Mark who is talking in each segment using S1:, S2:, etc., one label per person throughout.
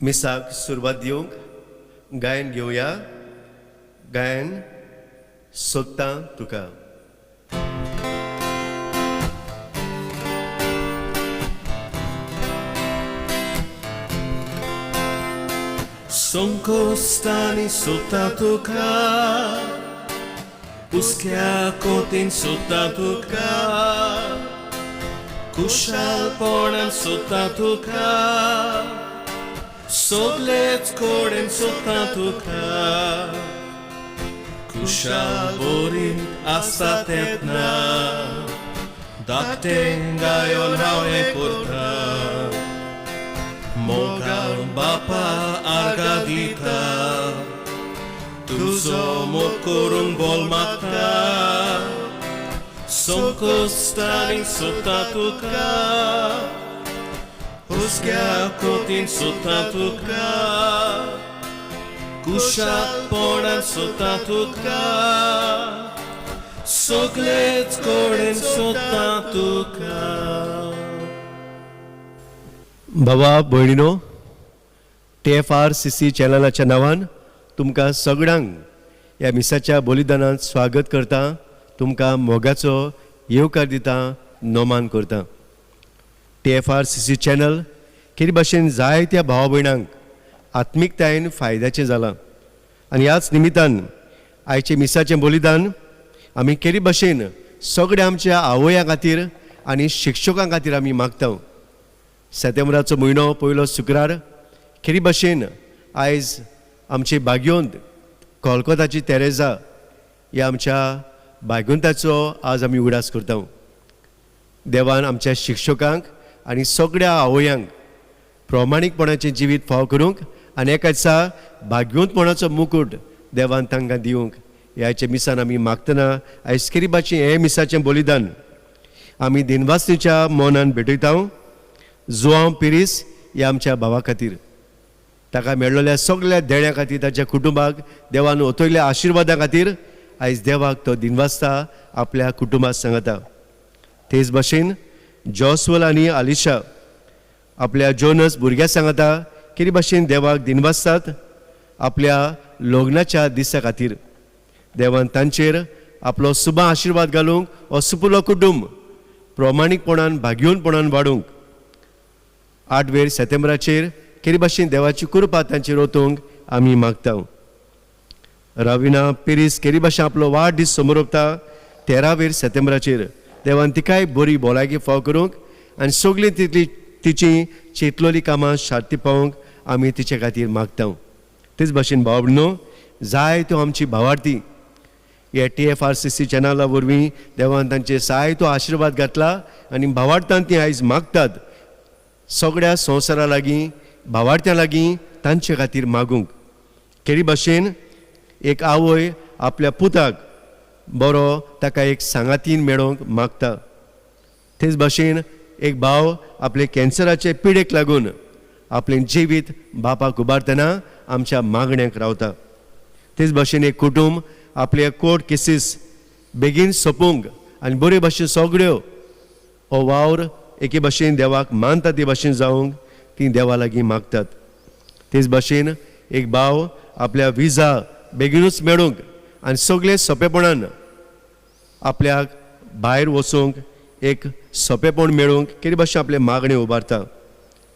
S1: मिसाक सुरवात दिवंक गायन घेवया. गायन सोदता तुका.
S2: Sonkostani sotta tuka, uskya kotin sotta tuka, kushalponan sotta tuka, soglets koden sotta tuka, kushal borin asatetna, daktengayon hawe porta. Mogal Bapa Argadita, Tuzo Mokurung Bolmata, Sonkostani Sotatuka, Huskya Kotin Sotatuka, Kushat Ponan Sotatuka, Soglets Koden Sotatuka.
S1: भावा भयणीनो, TFRCC चॅनलाच्या नावान तुमकां सगळ्यांक ह्या मिसाच्या बलिदानांत स्वागत करता. तुमकां मोगाचो येवकार दिता, नोमान करता. TFRCC चॅनल कितें भाशेन जायत्या भावा भयणांक आत्मीकतायेन फायद्याचें जालां. आनी ह्याच निमित्तान आयचे मिसाचें बलिदान आमी केरी भाशेन सगळ्या आमच्या आवयां खातीर आनी शिक्षकां खातीर आमी मागता. सप्टेंबराचो म्हयनो पयलो शुक्रार खरी भाशेन आयज आमची भाग्योंत कोलकाताची तेरेजा ह्या आमच्या भाग्योंताचो आज आमी उगडास करता. देवान आमच्या शिक्षकांक आनी सगळ्या आवयांक प्रामाणीकपणाचें जिवीत फाव करूंक आनी एका दिसा भाग्योंतपणाचो मुकूट देवान तांकां दिवंक ह्याचे मिसान आमी मागतना आयज खरी भाशेन हे मिसाचें बलिदान आमी दिनवासनीच्या मौनान भेटयता. जुआंव पिरीस ह्या आमच्या भावा खातीर, ताका मेळिल्ल्या सगळ्या देण्या खातीर, ताच्या कुटुंबाक देवान ओतयल्या आशिर्वादा खातीर आयज देवाक तो दिनवासता आपल्या कुटुंबाक सांगता. तेच भाशेन जॉस्वल आनी आलिशा आपल्या जोनस भुरग्याक सांगता कितें भाशेन देवाक दिनवासतात आपल्या लग्नाच्या दिसा खातीर. देवान तांचेर आपलो सुबा आशिर्वाद घालूंक हो सुपुलो कुटुंब प्रामाणीकपणान भाग्योनपणान वाडूंक 8 सप्टेंबराचेर केरी भाशेन देवाची कृपा तांचेर वचूंक आमी मागता. रविना पिरीस केरी भाशेन आपलो वाडदीस समोरता 13 सप्टेंबराचेर. देवान तिकाय बरी भलायकी फाव करूंक आनी सगळीं तिची चिंतलोली कामां शांती पावूंक आमी तिचे खातीर मागता. तेच भाशेन भाव भयणो, जायत्यो आमची भावार्थी हे TFRCC चॅनला वरवीं देवान तांचेर जायतो आशिर्वाद घातला आनी भावार्थान ती आयज मागतात सगळ्या संवसारा लागीं भावार्थ्यां लागीं तांचे खातीर मागूंक. केरी भाशेन एक आवय आपल्या पुताक बरो ताका एक सांगातीन मेळोवंक मागता. तेच भाशेन एक भाव आपले कॅन्सराचे पिडेक लागून आपलें जिवीत बापाक उबारतना आमच्या मागण्यांक रावता. तेच भाशेन एक कुटुंब आपले कोर्ट केसीस बेगीन सोंपूंक आनी बरे भाशेन सगळ्यो हो वावर एके भाशेन देवाक मानता ते भाशेन जावंक ती देवा लागीं मागतात. तेच भाशेन एक भाव आपल्या विजा बेगीनूच मेळूंक आनी सगळे सोंपेपणान आपल्याक भायर वचूंक एक सोंपेपण मेळूंक केरी भाशेन आपले मागणे उबारता.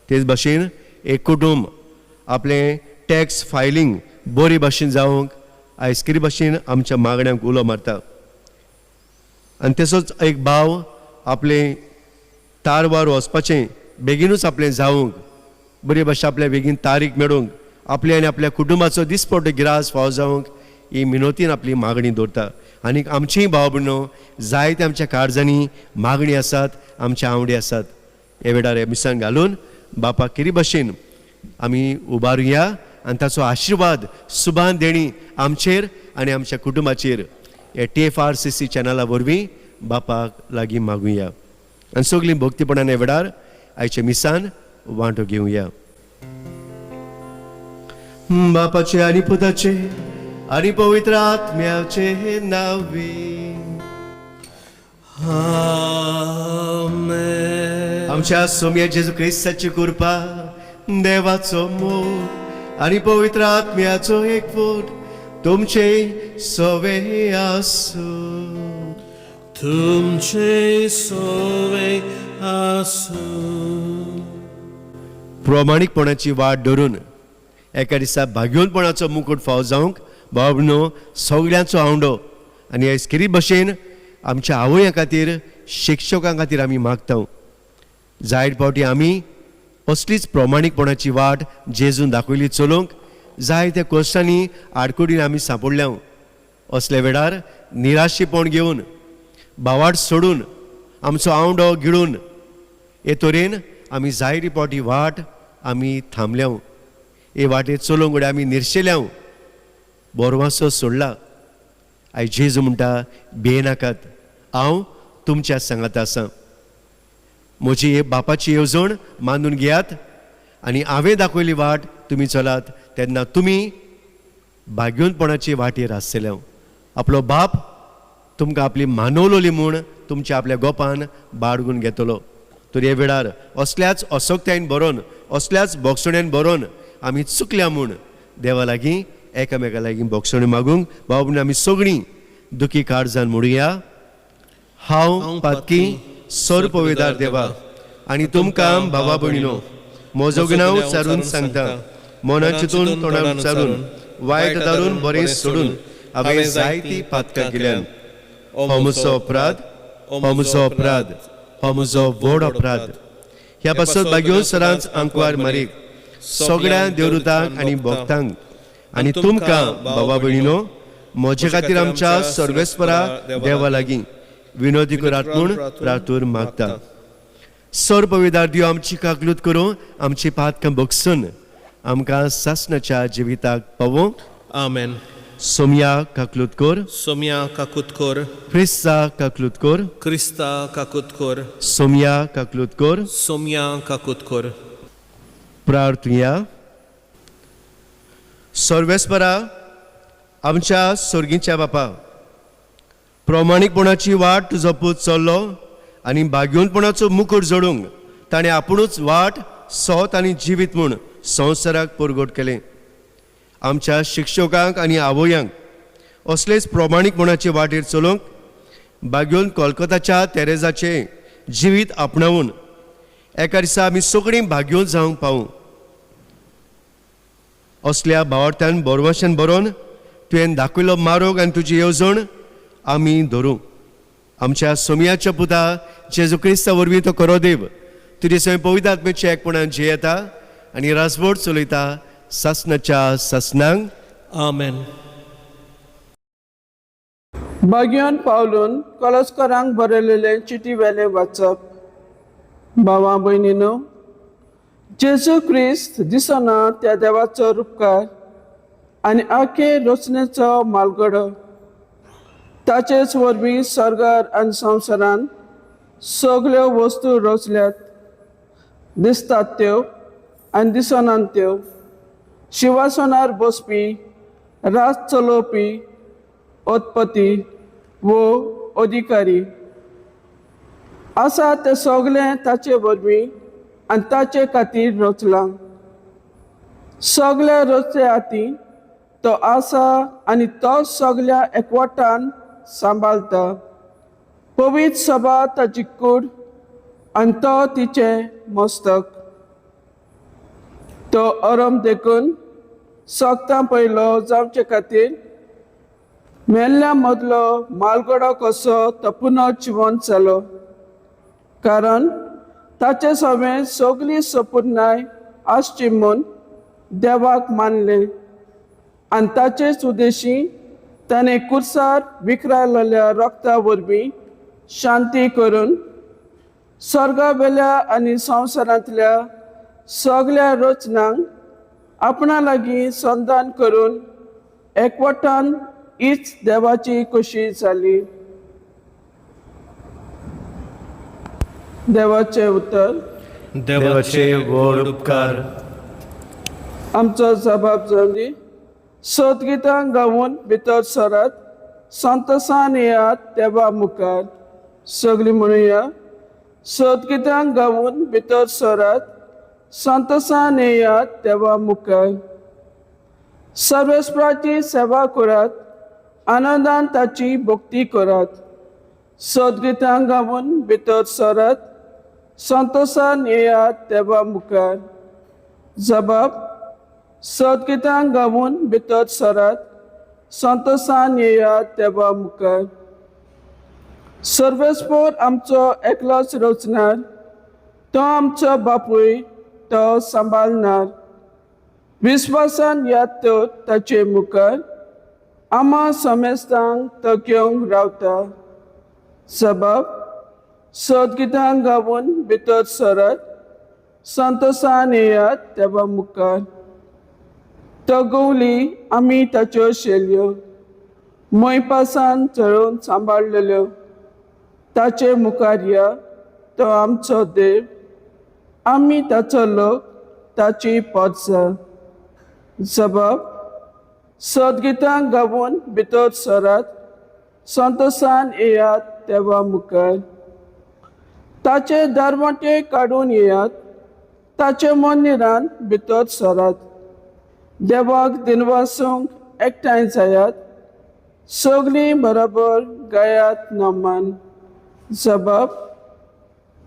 S1: तेच भाशेन एक कुटुंब आपले टॅक्स फायलींग बरी भाशेन जावंक आयज केरी भाशेन आमच्या मागण्यांक उलो मारता. आनी तसोच एक भाव आपले तारवार वचपाचें बेगीनूच आपलें जावंक बरे भाशेन आपल्या बेगीन तारीख मेळोवंक आपले आनी आपल्या कुटुंबाचो दिसपट्टो गिरास फाव जावंक ही मिनोतीन आपली मागणी दवरता. आनी आमचीय भाव भयणो जायते आमच्या काळजांनी मागणी आसात, आमच्या आवडी आसात. हे वेळार हे मिसान घालून बापाक केरी भाशेन आमी उबारुया आनी ताचो आशिर्वाद सुबान देणी आमचेर आनी आमच्या कुटुंबाचेर हे TFRCC चॅनला वरवीं बापाक लागीं मागुया. आनी सगळीं भक्तीपणान हे वेळार आयचे मिसान वांटो घेवया. बापाचे आनी पुताचे आनी पवित्र आत्म्याचे नावी.
S2: आमेन.
S1: आमच्या सोम्या जेजू क्रिस्ताची कृपा देवाचो मोग आनी पवित्र आत्म्याचो एकवट तुमचे सवे आसूं.
S2: तुमचे सोवे आसूं.
S1: प्रामाणीकपणाची वाट धरून एका दिसा भाग्योनपणाचो मुकुट फाव जावंक बाबनो सगळ्यांचो आवडो आनी ऐसकेरी भशेन आमच्या आवया खातीर शिक्षकां खातीर आमी मागता. जायत फावटी आमी असलीच प्रामाणीकपणाची वाट जेजून दाखयली चलोवंक जाय त्या कश्टांनी आडकुडीन आमी सांपडल्या. असल्या वेळार निराशेपण घेवन भावाट सोडून आमचो आवडो गिळून हे तरेन आमी जायती फावटी वाट आमी थांबल्या. हे वाटेर चलोवंक घडये आमी निर्शेल्या, बोरवासो सोडला. आयज जेजू म्हणटा भियेनाकात, हांव तुमच्या सांगात आसां. म्हजी हे बापाची येवजण मानून घेयात आनी हांवें दाखयली वाट तुमी चलात, तेन्ना तुमी भाग्योनपणाचे वाटेर आसतले. आपलो बाप तुमकां आपली मानवलोली म्हूण तुमच्या आपल्या गोपान बाळगून घेतलो. तर हे वेळार असल्याच असोक्त्यान बरोवन असल्याच बोगसण्यान बरोवन आमी चुकल्या म्हूण देवा लागीं एकामेका लागीं बोगसणी मागूंक बाबून आमी सगळीं दुखी काळजान म्हणुया. हांव पातकी सोर पविदार देवा आनी तुमकां भावा भयणीनो म्हजो गुनांव चारून सांगता. मनान चिंतून तोंडान उच्चारून वायट दारून बरें सोडून हांवें जायती पातकां केल्यान हो म्हजो अपराध, हो म्हजो अपराध, हो म्हजो व्हड अपराध. ह्या पासत भाग्योन सरांच आंकवार मारीक सगळ्या देवदूतांक आनी भक्तांक आनी तुमकां भावा भयणीनो म्हजे खातीर आमच्या सर्वेस्परा देवा लागीं विनोदी करात म्हूण प्रार्थून मागता. सर पविदार दिव आमची काकलूत करूं, आमची पातकां बगसून आमकां सासणाच्या जिविताक पावो.
S2: आमेन.
S1: सोमया काकलूत कोर,
S2: सोम्या काकूत कोर.
S1: ख्रिस्ता काकलूत कोर,
S2: क्रिस्ता काकूत कोर.
S1: सोमया काकलूत कोर.
S2: सोम्या काकूत कोर.
S1: प्रार्थुया. सर्वेस्परा आमच्या स्वर्गीच्या बापा, प्रामाणीकपणाची वाट तुजो पूत चल्लो आनी भाग्योनपणाचो मुकुट जोडूंक ताणें आपुणूच वाट सोत आनी जिवीत म्हूण संवसाराक परगट केलें. आमच्या शिक्षकांक आनी आवयांक असलेच प्रामाणीकपणाचे वाटेर चलोवंक भाग्योन कोलकाताच्या तेरेजाचे जिवीत आपणावून एका दिसा आमी सगळीं भाग्योन जावंक पावूं. असल्या भावार्थ्यान बोरवाशान बरोवन तुवें दाखयलो मार्ग आनी तुजी येवजण आमी धरूं. आमच्या सोमयाच्या पुता जेजू क्रिस्ता वरवीं तो करो देव तुजे सगळे पवित्र आत्म्याच्या एकपणान जे येता आनी रासभोट चलयता सासणाच्या सासणांक.
S2: आमेन.
S3: भाग्यान पावलून कॉलेजकारांक बरयलेलें चिटी वेलें वाचप. भावा भयणीनो, जेजू क्रिस्त दिसना त्या देवाचो रूपकार आनी आखे रचनेचो मालगडो. ताचेच वरवीं सर्गार आनी संवसारान सगल्यो वस्तू रचल्यात, दिसतात त्यो आनी दिसनात त्यो, शिवासनार बसपी, राज चलोवपी, उत्पत्ती वो अधिकारी आसा ते सगळें ताचे वरवीं आनी ताचे खातीर रचलां. सगळे रचचे हाती तो आसा आनी तो सगळ्या एकवटान सांबाळटा. पवित्र सभा ताची कूड आनी तो तिचे मस्तक. तो अरम देखून सगतां पयलो जावचे खातीर मेल्ल्या मदलो मालगडो कसो तो पुनः जिवंत जालो. कारण ताचे सवें सगळी संपूर्णाय आसची म्हूण देवाक मानले आनी ताचेच उद्देशी ताणें कुर्सार विखरायलेल्या रक्ता वरवीं शांती करून स्वर्गा वेल्या आनी संवसारांतल्या सगळ्या रचनांक आपणा लागीं संधान करून एकवटान हीच देवाची खोशी जाली. देवाचे उतर.
S2: देवाचे व्हड उपकार.
S3: आमचो जबाब जाली सोदगीतां गावून भितर सरात, संतोषान येयात देवा मुखार. सगळीं म्हणुया. सोदगीतां गावून भितर सरात, संतोषान येयात देवा मुखार. सर्वेस्पराची सेवा करात, आनंदान ताची भक्ती करात. सदगीतां गावून भितर सरात, संतोषान येयात देवा मुखार. जबाब: सदगीतां गावून भितर सरात, संतोषान येयात देवा मुखार. सर्वेस्पर आमचो एकलोच रचणार, तो आमचो बापूय तो सांबाळणार. विस्वासान याद तर ताचे मुखार, आम्हा समेस्तांक तो घेवंक रावता. जबाब: सदगीतां गावून भितर सरात, संतोषान येयात देवा मुखार. तो गवली आमी ताच्यो शेलयो, मैपासान चळोवन सांबाळलेल्यो. ताचे मुखार या, तो आमचो देव, आमी ताचो लोक, ताची पोरसां. जबाब: सदगीतां गावून भितर सरात, संतोषान येयात देवा मुखार. ताचे दारवटे काडून येयात, ताचे मंदिरान भितर सरात. देवाक दिनवासूंक एकठांय जायात, सगळीं बरोबर गायात नामान. जबाब: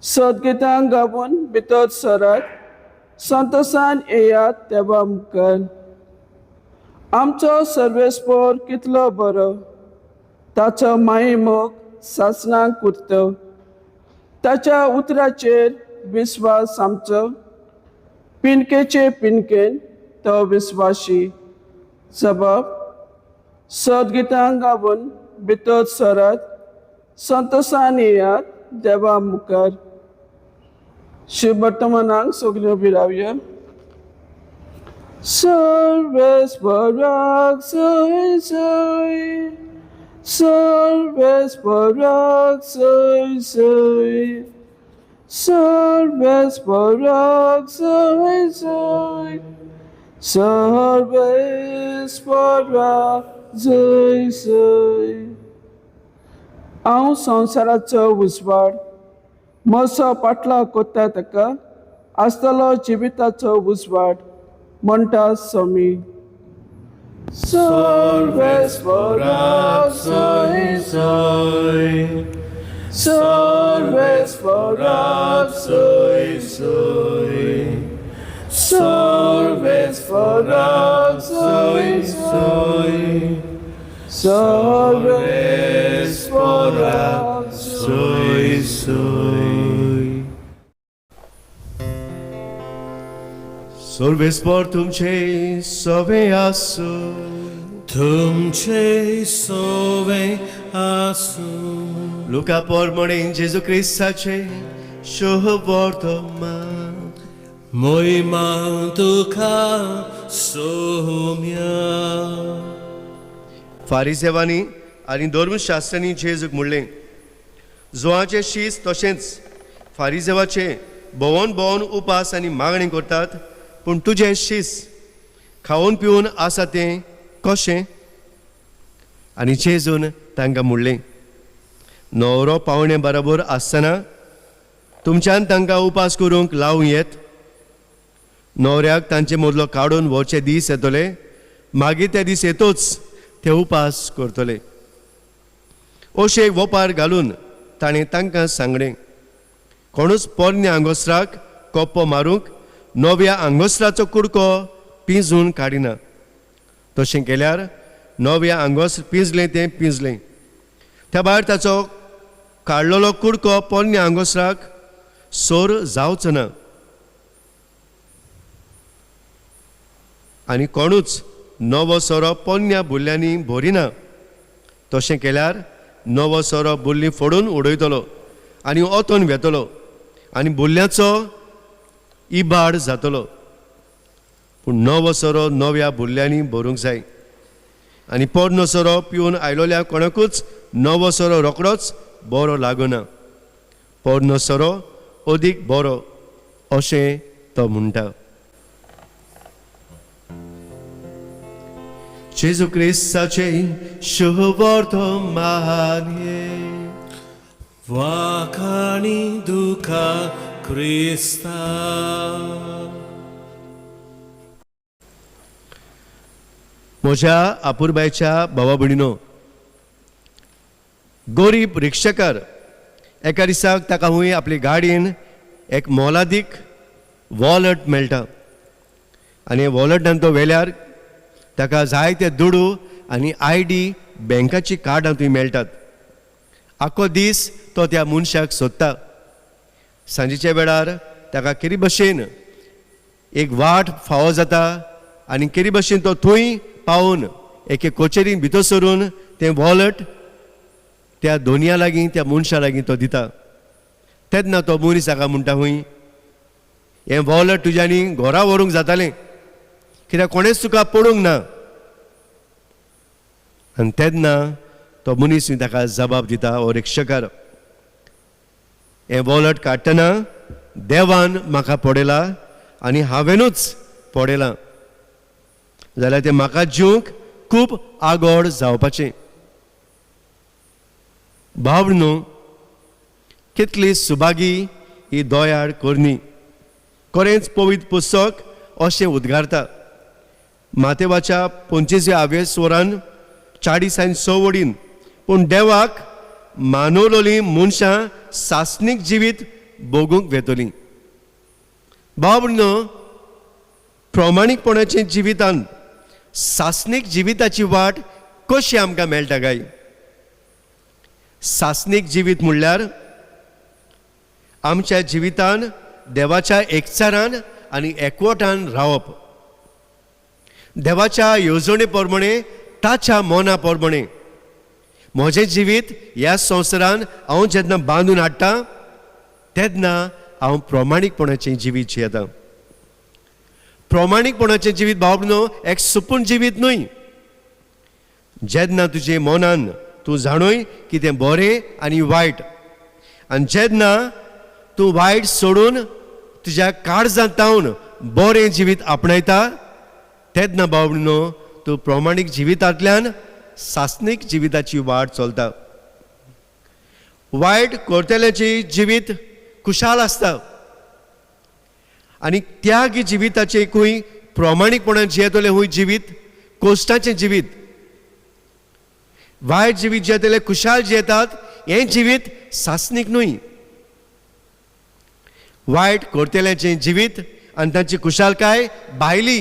S3: सदगीतां गावून भितर सरात, संतोषान येयात देवा मुखार. आमचो सर्वेस्पर कितलो बरो, ताचो माये मोग सासणांक उरतो. ताच्या उतराचेर विस्वास आमचो, पिणकेचे पिणकेन तो विस्वासी. जबाब: सदगीतां गावून भितर सरात, संतोषान येयात देवा मुखार. शिववर्तमानांक सगळ्यो भिरावया. सर्वेस्पराक जय जय, सर्वेस्पराक जय जय, सर्वेस्पराक जय जय, सर्वेस्पराक जय जय. हांव संवसाराचो उजवाड, म्हजो पाटलो कोत्ता ताका आसतलो जिविताचो उजवाड, म्हणटा समी. सर्वेस्पराक जय जय, सर्वेस्पराक जय जय, सर्वेस्पराक जय जय, सर्वेस्पराक जय जय.
S1: सर्वेस्पर तुमचे सवे आसू,
S2: तुमचे सोवे आसूं.
S1: लुका पोरमणे जेजू क्रिस्ताचे शुभ वर्तमान.
S2: मोहिमा तुका सोम्या.
S1: फारिसेवांनी आनी धर्मशास्त्रांनी जेजूक म्हणलें, जोआचे शीस तशेंच फारिसेवाचे भोंवून भोंवून उपास आनी मागणी करतात, पूण तुजें शीस खावन पिवन आसा तें कशें? आनी जेजून तांकां म्हणलें, न्हवरो पावणे बरोबर आसतना तुमच्यान तांकां उपास करूंक लावूं येत. न्हवऱ्याक तांचे मदलो काडून व्हरचे दीस येतले, मागीर ते दीस येतोच ते उपास करतले. अशें वोपार घालून ताणें तांकां सांगलें, कोणूच पोरण्या आंगोसराक कोप्पो मारूंक नव्या आंगोसराचो कुडको पिंजून काडिना. तशें केल्यार नव्या आंगोसर पिंजलें तें पिंजलें, त्या भायर ताचो काडलेलो कुडको पोरण्या आंगोसराक सोर जावचो ना. आनी कोणूच नवो सोरो पोरण्या बुल्ल्यांनी भरिना. तशें केल्यार नवो सोरो बुल्ली फोडून उडयतलो आनी ओतोन वेतलो आनी बुल्ल्याचो इबाड जातलो. पूण नवो सोरो नव्या बुल्ल्यांनी भरूंक जाय. आनी पोरनो सोरो पिवन आयलोल्या कोणाकूच नवो सोरो रोखडोच बरो लागना. पोरनो सोरो अदीक बरो, अशें तो म्हणटा. जेजू क्रिस्ताचे शुभ वर्तमान.
S2: वाखाणी दुखा क्रिस्ता.
S1: म्हज्या आपुरबायच्या भावा भयणीनो, गरीब रिक्षाकार एका दिसाक ताका हूंय आपली गाडयेन एक मोलादीक वॉलट मेळटा आनी वॉलटान तो व्हेल्यार ताका जाय ते दुडू आनी ID बँकाची कार्डां थंय मेळटात. आख्खो दीस तो त्या मनशाक सोदता. सांजेच्या वेळार ताका केरी भशेन एक वाट फावो जाता आनी केरी भशेन तो थंय पावून एके कोचेरीन भितर सरून तें वॉलट त्या दोनया लागीं त्या मनशा लागीं तो दिता. तेन्ना तो मनीस ताका म्हणटा, हूंय हें वॉलट तुज्यांनी घरा व्हरूंक जातालें, कित्याक कोणेच तुका पडूंक ना. आनी तेन्ना तो मनीस ताका जबाब दिता, हो रिक्षाकार, हें वॉलट काडटना देवान म्हाका पडयला आनी हांवेनूच पडयलां, जाल्यार तें म्हाका जिवंक खूब आगोड जावपाचें. भावनो, कितली सुभागी ही दोयाड कोरणी. खरेंच पवित्र पुस्तक अशें उद्गारता. मातेवाच्या 25व्या स्वरान 40 वडीन, पूण देवाक मानवलोली मनशां सासणीक जिवीत भोगूंक वेतलीं. भावनो, प्रमाणीकपणाचे जिवितान सासणीक जिविताची वाट कशी आमकां मेळटा काय? सासणीक जिवीत म्हणल्यार आमच्या जिवितान देवाच्या एकचारान आनी एकवटान रावप. देवाच्या येवजणे प्रमाणे, ताच्या मोना प्रमाणे म्हजें जिवीत ह्या संवसारान हांव जेन्ना बांदून हाडटा तेन्ना हांव प्रमाणीकपणाचें जिवीत जियेतां. प्रमाणीकपणाचें जिवीत भावनो एक सुपूर्ण जिवीत न्हय. जेन्ना तुजे मोनान तूं जाणूय की तें बरें आनी वायट, आनी जेन्ना तूं वायट सोडून तुज्या काळजांत तावन बरें जिवीत आपणायता तेन्ना भावनो तूं प्रमाणीक जिवितांतल्यान सासणीक जिविताची वाट चलता. वायट करतल्याचें जिवीत खुशाल आसता आनी त्याग जिविताचें खंय प्रमाणीकपणान जियेतलें हूंय जिवीत कोश्टाचें जिवीत. वायट जिवीत जियेतले खुशाल जियेतात हें जिवीत सासणीक न्हय. वायट करतल्याचें जिवीत आनी तांची खुशालकाय भायली,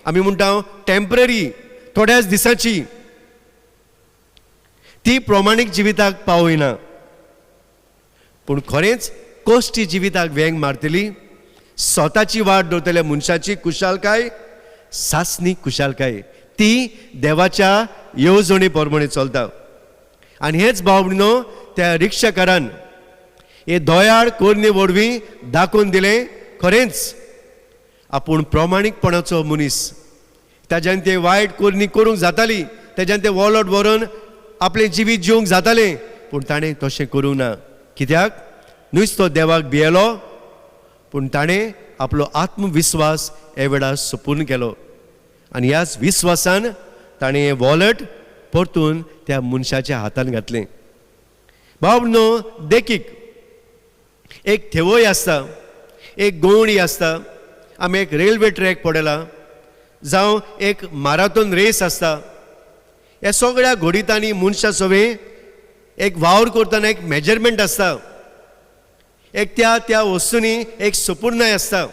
S1: आमी म्हणटा टेम्पररी, थोड्याच दिसांची, ती प्रमाणीक जिविताक पावयना. पूण खरेंच कोश्टी जिविताक वेंग मारतली, स्वताची वाट दवरतल्या मनशाची खुशालकाय सासणीक खुशालकाय, ती देवाच्या येवजणे प्रमाणे चलता. आनी हेच भावनो त्या रिक्षाकारान हे दोयाड कोरणे वडवीं दाखोवन दिलें. खरेंच आपूण प्रमाणीकपणाचो मनीस, ताच्यान ते वायट कोरणी करूंक जाताली, ताच्यान ते वॉलट व्हरून आपलें जिवीत जिवंक जातालें, पूण ताणें तशें करूंक ना. कित्याक? नुस्तें तो देवाक भियेलो, पूण ताणें आपलो आत्मविश्वास हे वेळार सोपून केलो आनी ह्याच विश्वासान ताणें हें वॉलट परतून त्या मनशाच्या हातान घातलें. भावनो, देखीक एक थेवय आसता, एक गवंडी आसता, आमी एक रेल्वे ट्रॅक पडयला, जावं एक माराथॉन रेस आसता. ह्या सगळ्या घोडितांनी मनशा सवें एक वावर करतना एक मेजरमेंट आसता, एक त्या वस्तूंनी एक संपूर्णय आसता.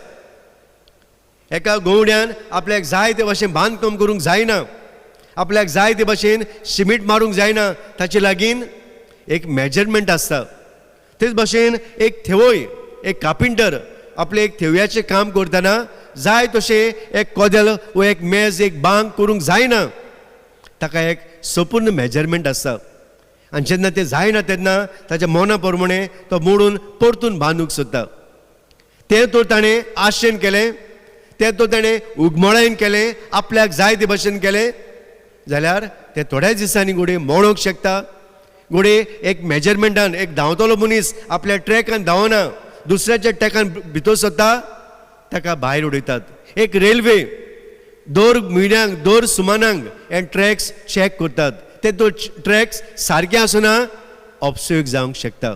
S1: एका गवंड्यान आपल्याक जाय ते भाशेन बांदकाम करूंक जायना, आपल्याक जाय ते भाशेन सिमीट मारूंक जायना, ताचे लागीं एक मेजरमेंट आसता. तेच भाशेन एक थेवय, एक कार्पेंटर आपले एक थेवयाचें काम करतना जाय तशें एक कोदेल वो एक मेज एक बांक करूंक जायना, ताका एक संपूर्ण मेजरमेंट आसता. आनी जेन्ना तें जायना तेन्ना ताच्या मोना प्रमाणे तो मोडून परतून बांदूंक सोदता. तें तर ताणें आशेन केलें, तें तर ताणें उगमळायेन केलें, आपल्याक जाय ते भाशेन केलें, जाल्यार ते थोड्याच दिसांनी घोडे मोडूंक शकता. घोडे एक मेजरमेंटान एक धांवतलो मनीस आपल्या ट्रॅकान धांवना, दुसऱ्याच्या ट्रॅकान भितर सरता, ताका भायर उडयतात. एक रेल्वे दर म्हयन्याक दर सुमानाक हे ट्रॅक्स चॅक करतात. ते तो ट्रॅक्स सारके आसना, अपसयोग जावंक शकता.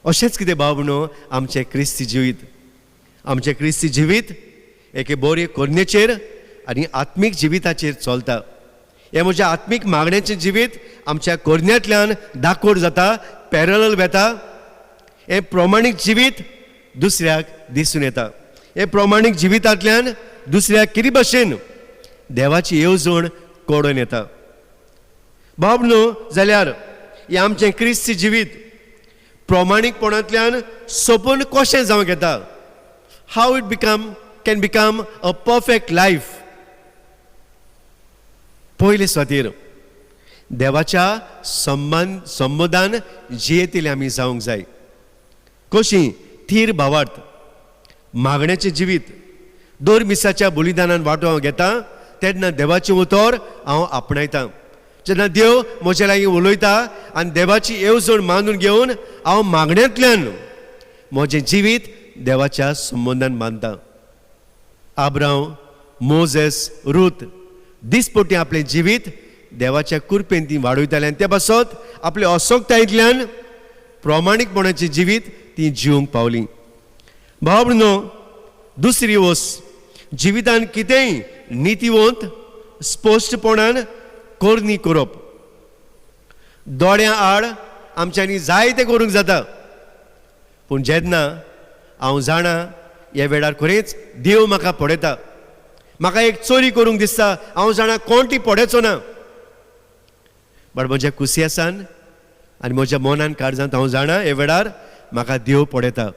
S1: अशेंच कितें भावनो आमचें क्रिस्ती जिवीत. आमचें क्रिस्ती जिवीत एके बरे कोरनेचेर आनी आत्मीक जिविताचेर चलता. हे म्हज्या आत्मीक मागण्यांचें जिवीत आमच्या कोरण्यांतल्यान दाखोड जाता, पॅरल वेता. हे प्रमाणीक जिवीत दुसऱ्याक दिसून येता. हे प्रमाणीक जिवितांतल्यान दुसऱ्याक कितें भाशेन देवाची येवजण कळून येता. बाब न्हू जाल्यार हे आमचें क्रिस्ती जिवीत प्रमाणीकपणांतल्यान सोंपून कशें जावंक येता. How it can become a perfect life. पयले सुवातेर देवाच्या संबंधान जियेतले आमी जावंक जाय. कशीं थीर भावार्थ मागण्याचें जिवीत दर मिसाच्या बलिदानान वांटो हांव घेता तेन्ना देवाचें उतर हांव आपणायतां. जेन्ना देव म्हज्या लागीं उलयता आनी देवाची येवजण मानून घेवन हांव मागण्यांतल्यान म्हजें जिवीत देवाच्या संबंधान बांदता. आब्राम, मोजेस, रूथ दिसपट्टी आपलें जिवीत देवाच्या कृपेन ती वाडयताली आनी ते पासत आपल्या असोगतायेंतल्यान प्रमाणीकपणाचें जिवीत ती जिवंक पावली. भाव न्हू दुसरी वस जिवितान कितेंय नितीवंत स्पश्टपणान कोरणी करप. दोळ्यां आड आमच्यांनी जाय तें करूंक जाता, पूण जेन्ना हांव जाणा ह्या वेळार खरेंच देव म्हाका पडयता, म्हाका एक चोरी करूंक दिसता, हांव जाणा कोण ती पडयचो ना, बट म्हज्या कुसियासान आनी म्हज्या मनान काळजांत हांव जाणा हे वेळार म्हाका देव पडयता.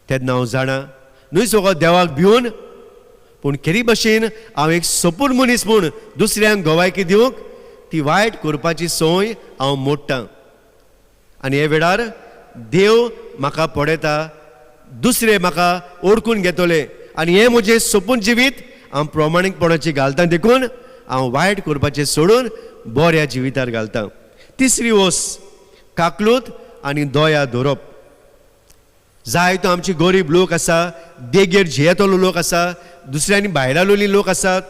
S1: तेन्ना हांव जाणा न्हय सगळो देवाक भिवन, पूण खरी भाशेन हांव एक सपूर मनीस म्हूण दुसऱ्यांक गोवायकी दिवंक ती वायट करपाची संवय हांव मोडटां. आनी हे वेळार देव म्हाका पडयता, दुसरे म्हाका ओळखून घेतले आनी हें म्हजें सोपून जिवीत हांव प्रमाणीकपणाची घालता देखून हांव वायट करपाचें सोडून बऱ्या जिवितार घालता. तिसरी वस काकलूत आनी दोया धरप. जायतो आमची गरीब लोक आसा, देगेर जियेतलो लोक आसा, दुसऱ्यांनी भायरालोली लोक आसात.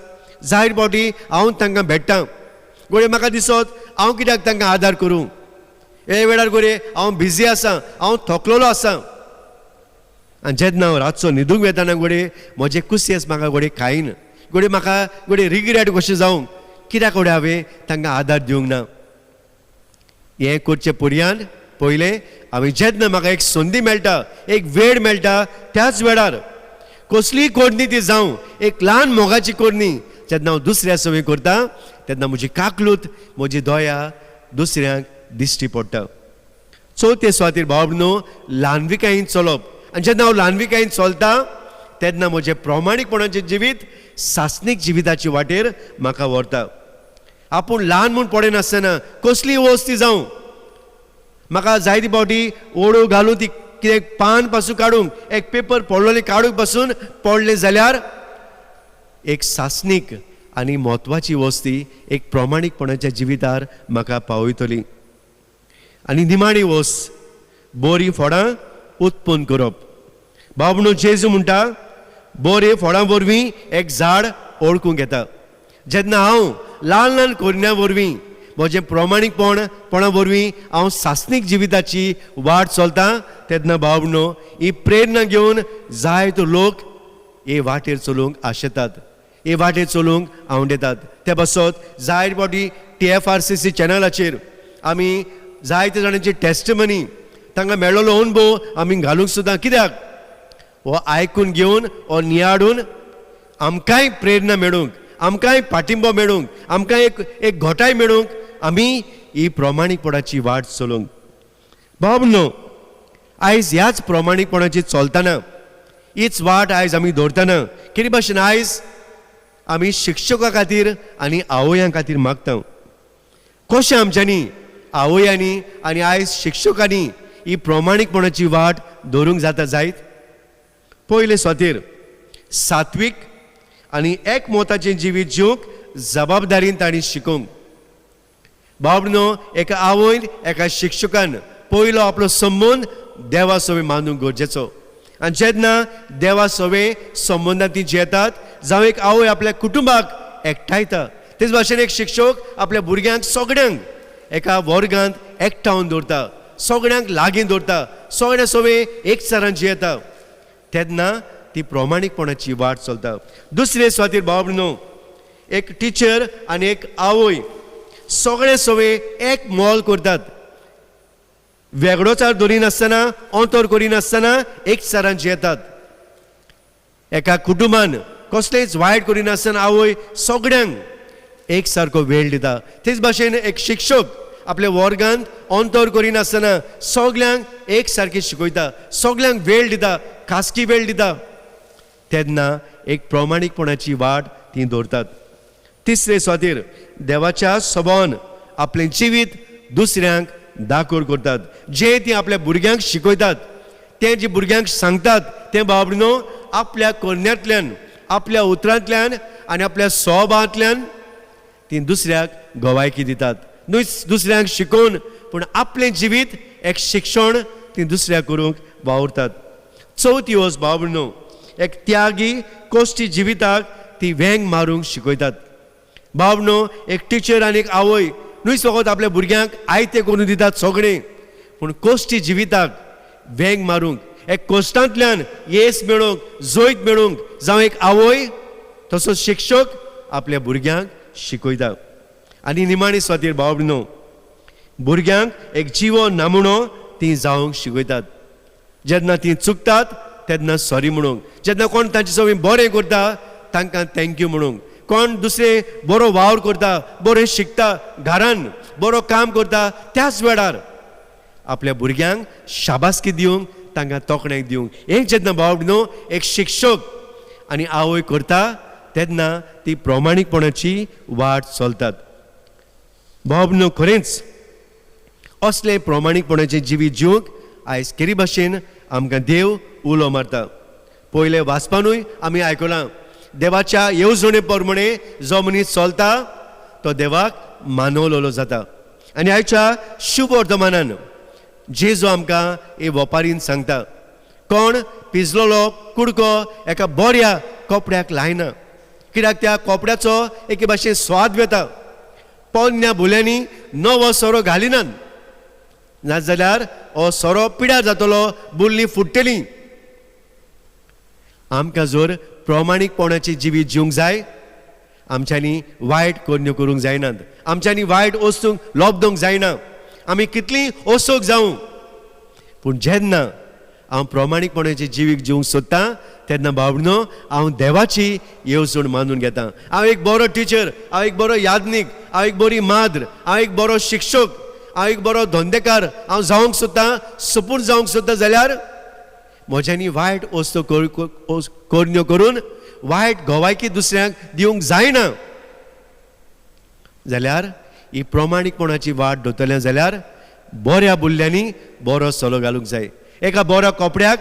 S1: जायत फावटी हांव तांकां भेट्टां, गोडे म्हाका दिसत हांव कित्याक तांकां आदार करूं. हे वेळार गोडे हांव बिजी आसां, हांव थकलेलो आसां. आनी जेन्ना हांव रातचो न्हिदूंक वेताना गोडे म्हजे कुसियेस म्हाका गोडे खायन, गोडे म्हाका गोडे रिग्रेट कशें जावंक कित्याक गोडे हांवें तांकां आदार दिवंक ना. हें करचे पर्यान पयलें हांवें जेन्ना म्हाका एक संदी मेळटा, एक वेळ मेळटा, त्याच वेळार कसलीय कोडणी ती जावं, एक ल्हान मोगाची कोडणी जेन्ना हांव दुसऱ्या सवय करता तेन्ना म्हजी काकलूत, म्हजी दोया दुसऱ्यांक दिश्टी पडटा. चवथे सुवातेर भावनो ल्हानविकायेन चलप. आनी जेन्ना हांव ल्हानविकायेन चलता तेन्ना म्हजें प्रमाणीकपणाचें जिवीत सासणीक जिविताचे वाटेर म्हाका व्हरता. आपूण ल्हान म्हूण पडनासतना कसलीय वस्त जावं, म्हाका जायती फावटी ओडो घालून ती कितें पान पासून काडूंक, एक पेपर पडलोले काडूंक पासून पडले जाल्यार एक सासणीक आनी म्हत्वाची वस्ती एक प्रमाणीकपणाच्या जिवितार म्हाका पावयतली. आनी निमाणी वस बरीं फळां उत्पन्न करप. बाबणो जेजू म्हणटा बरे फळां वरवीं एक झाड ओळखूंक येता. जेन्ना हांव ल्हान ल्हान कोरण्या वरवीं म्हजें प्रमाणीकपणा वरवीं हांव सासणीक जिविताची वाट चलतां तेन्ना बाबणो ही प्रेरणा घेवन जायतो लोक हे वाटेर चलूंक आशेतात, हे वाटेर चलूंक आवडटात. ते पासत जायते फावटी TFRCC चॅनलाचेर आमी जायते जाणांची टेस्टमनी तांकां मेळ्ळलो अनुभव आमी घालूंक सुद्दां कित्याक हो आयकून घेवन हो नियाडून आमकांय प्रेरणा मेळूंक, आमकांय पाठिंबो मेळूंक, आमकां एक घोटाय मेळूंक आमी ही प्रमाणीकपणाची वाट चलोवंक. बाबनो आयज ह्याच प्रमाणीकपणाची चलतना हीच वाट आयज आमी दवरतना कितें भाशेन आयज आमी शिक्षका खातीर आनी आवयां खातीर मागता. कशें आमच्यांनी आवयांनी आनी आयज शिक्षकांनी ही प्रमाणीकपणाची वाट दवरूंक जाता जायत. पयले सुवातेर सात्वीक आनी एकमताचें जिवीत जिवंक जबाबदारीन तांणी शिकोवंक. बाबनो एका आवयन एका शिक्षकान पयलो आपलो संबंद देवा सवे मानूंक गरजेचो. आनी जेन्ना देवा सवे संबंदांत ती जियेतात, जावं एक आवय आपल्या कुटुंबाक एकठांयता, तेच भाशेन एक शिक्षक आपल्या भुरग्यांक सगळ्यांक एका वर्गांत एकठांवन दवरता, सगळ्यांक लागीं दवरता, सगळ्या सवे एक सरान जियेता. तेन्ना ती प्रामाणिकपणाची वाट चलता. दुसरे सुवातेर भाव भयणीनो, एक टिचर आनी एक आवय सगळे सवे एक मोल करतात. वेगळोचार धरिनासतना, अंतर करिनासतना एक सारान जेतात. एका कुटुंबान कसलेच वायट करिनासतना आवय सगळ्यांक एक सारको वेळ दिता. तेच भाशेन एक शिक्षक आपल्या वर्गांत अंतर करिनासतना सगळ्यांक एक सारके शिकयता, सगळ्यांक वेळ दिता, खासगी वेळ दिता. तेन्ना एक प्रामाणिकपणाची वाट ती दवरतात. तिसरे सुवातेर देवाच्या सभावान आपलें जिवीत दुसऱ्यांक दाखोड करतात. जे ती आपल्या भुरग्यांक शिकयतात, ते जे भुरग्यांक सांगतात, ते भाव भयणीनो आपल्या करण्यांतल्यान, आपल्या उतरांतल्यान आनी आपल्या स्वभावांतल्यान ती दुसऱ्याक गवायकी दितात. दुसऱ्यांक शिकोवन पूण आपलें जिवीत एक शिक्षण ती दुसऱ्याक करूंक वावुरतात. चवथी वस्त भाव भयणीनो, एक त्यागी कोश्टी जिविताक ती वेंग मारूंक शिकयतात. भाव भयणीनो, एक टिचर आनी एक आवय न्हय फकत आपल्या भुरग्यांक आयते करून दितात सगळें, पूण कोश्टी जिविताक वेंग मारूंक, एक कोश्टांतल्यान येस मेळोवंक, जोयत मेळोवंक जावं एक आवय तसोच शिक्षक आपल्या भुरग्यांक शिकयता. आनी निमाणी सुवातेर भाव भयणीनो, भुरग्यांक एक जिवो नामुणो ती जावंक शिकयतात. जेन्ना ती चुकतात तेन्ना सॉरी म्हणूंक, जेन्ना कोण तांचे सगळें बरें करता तांकां थँक्यू म्हणूंक, कोण दुसरे बरो वावर करता, बरें शिकता, घरान बरो काम करता, त्याच वेळार आपल्या भुरग्यांक शाबासकी दिवंक, तांकां तोखणाय दिवंक. एक जेन्ना भाव भयणीनो एक शिक्षक आनी आवय करता तेन्ना ती प्रामाणिकपणाची वाट चलतात. भाव भयणीनो, खरेंच असले प्रामाणिकपणाचे जिवीत जिवंक आयज केरी भाशेन आमकां देव उलो मारता. पयले वाचपानूय आमी आयकलां, देवाच्या येवजणे प्रमाणे जो मनीस चलता तो देवाक मानवलेलो जाता. आनी आयच्या शुभ वर्तमानान जेजू आमकां हे ओपारीन सांगता, कोण पिजलोलो कुडको एका बऱ्या कोपड्याक लायना, कित्याक त्या कोपड्याचो एके भाशेन स्वाद वेता. पोन्न्या बुल्यांनी नवो सोरो घालिनात, नाजाल्यार हो सोरो पिड्यार जातलो, बुल्ली फुट्टली. आमकां जर प्रामाणिकपणाची जिवीत जिवंक जाय, आमच्यांनी वायट कर्ण्यो करूंक जायनात, आमच्यांनी वायट वस्तूंक लोबदोंक जायना. आमी कितलीं ओसोक जावं, पूण जेन्ना हांव प्रामाणिकपणाचें जिवीत जिवंक सोदतां तेन्ना भाव भयणीनो हांव देवाची येवजण मानून घेतां. हांव एक बरो टिचर, हांव एक बरो यादनीक, हांव एक बरी माद्र, हांव एक बरो शिक्षक, हांव एक बरो धंदेकार हांव जावंक सोदतां, सपून जावंक सोदतां जाल्यार म्हज्यांनी वायट वस्तू कर्ण्यो करून वायट गवायकी दुसऱ्यांक दिवंक जायना. जाल्यार ही प्रामाणिकपणाची वाट दोतल्या जाल्यार बऱ्या बुल्ल्यांनी बरो सोलो घालूंक जाय. एका बऱ्या कपड्याक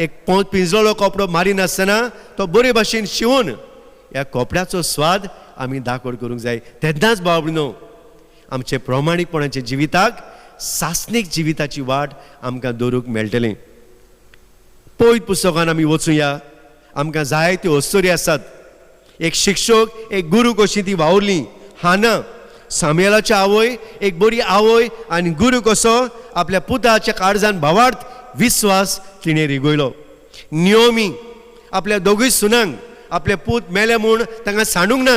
S1: एक पिंजलोलो कपडो मारिनासतना तो बरे भाशेन शिवून ह्या कपड्याचो स्वाद आमी दाखोड करूंक जाय. तेन्नाच भाव भयणीनो आमचे प्रामाणिकपणाच्या जिविताक सासणीक जिविताची वाट आमकां दवरूंक मेळटली. पयत पुस्तकान आमी वचुया, आमकां जाय त्यो वस्तुरी आसात. एक शिक्षक, एक गुरू कशी ती वावुरली. हाना सामुएलाची आवय एक बरी आवय आनी गुरू कसो आपल्या पुताच्या काळजान भावार्थ विश्वास तिणें रिगयलो. नियोमी आपल्या दोगूय सुनांक आपले पूत मेले म्हूण तांकां सांडूंक ना.